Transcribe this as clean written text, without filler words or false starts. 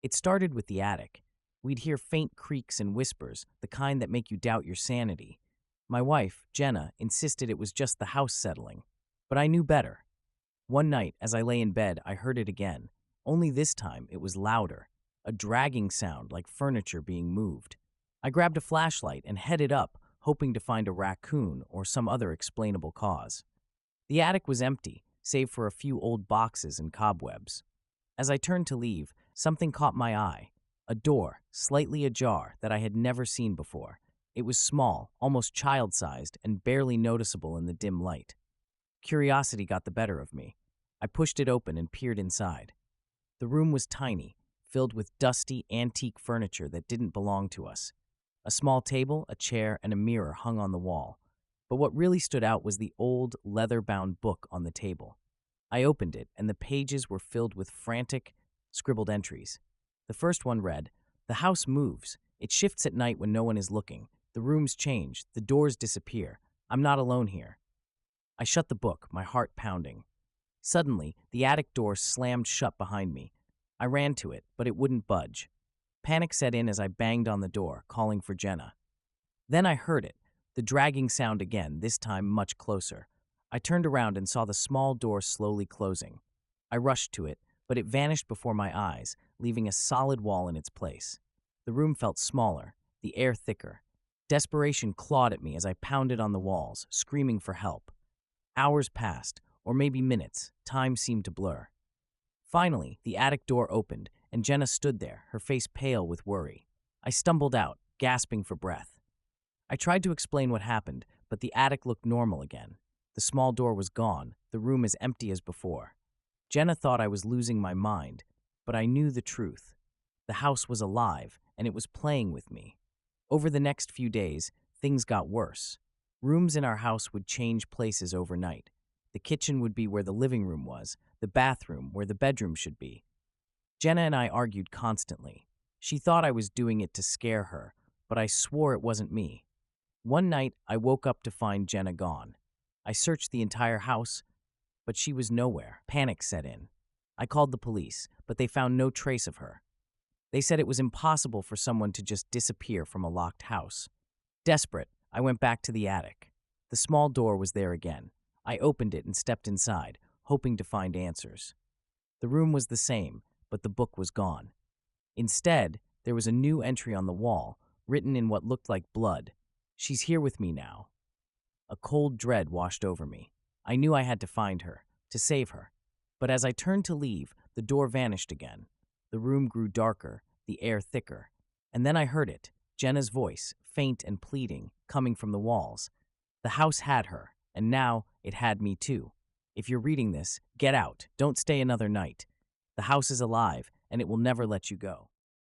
It started with the attic. We'd hear faint creaks and whispers, the kind that make you doubt your sanity. My wife, Jenna, insisted it was just the house settling. But I knew better. One night, as I lay in bed, I heard it again. Only this time, it was louder. A dragging sound like furniture being moved. I grabbed a flashlight and headed up, hoping to find a raccoon or some other explainable cause. The attic was empty, save for a few old boxes and cobwebs. As I turned to leave, something caught my eye. A door, slightly ajar, that I had never seen before. It was small, almost child-sized, and barely noticeable in the dim light. Curiosity got the better of me. I pushed it open and peered inside. The room was tiny, filled with dusty, antique furniture that didn't belong to us. A small table, a chair, and a mirror hung on the wall. But what really stood out was the old, leather-bound book on the table. I opened it, and the pages were filled with frantic, scribbled entries. The first one read, "The house moves. It shifts at night when no one is looking. The rooms change. The doors disappear. I'm not alone here." I shut the book, my heart pounding. Suddenly, the attic door slammed shut behind me. I ran to it, but it wouldn't budge. Panic set in as I banged on the door, calling for Jenna. Then I heard it, the dragging sound again, this time much closer. I turned around and saw the small door slowly closing. I rushed to it, but it vanished before my eyes, leaving a solid wall in its place. The room felt smaller, the air thicker. Desperation clawed at me as I pounded on the walls, screaming for help. Hours passed, or maybe minutes. Time seemed to blur. Finally, the attic door opened, and Jenna stood there, her face pale with worry. I stumbled out, gasping for breath. I tried to explain what happened, but the attic looked normal again. The small door was gone, the room as empty as before. Jenna thought I was losing my mind, but I knew the truth. The house was alive, and it was playing with me. Over the next few days, things got worse. Rooms in our house would change places overnight. The kitchen would be where the living room was, the bathroom where the bedroom should be. Jenna and I argued constantly. She thought I was doing it to scare her, but I swore it wasn't me. One night, I woke up to find Jenna gone. I searched the entire house, but she was nowhere. Panic set in. I called the police, but they found no trace of her. They said it was impossible for someone to just disappear from a locked house. Desperate, I went back to the attic. The small door was there again. I opened it and stepped inside, hoping to find answers. The room was the same, but the book was gone. Instead, there was a new entry on the wall, written in what looked like blood. "She's here with me now." A cold dread washed over me. I knew I had to find her, to save her. But as I turned to leave, the door vanished again. The room grew darker, the air thicker. And then I heard it, Jenna's voice, faint and pleading, coming from the walls. The house had her, and now it had me too. If you're reading this, get out. Don't stay another night. The house is alive, and it will never let you go.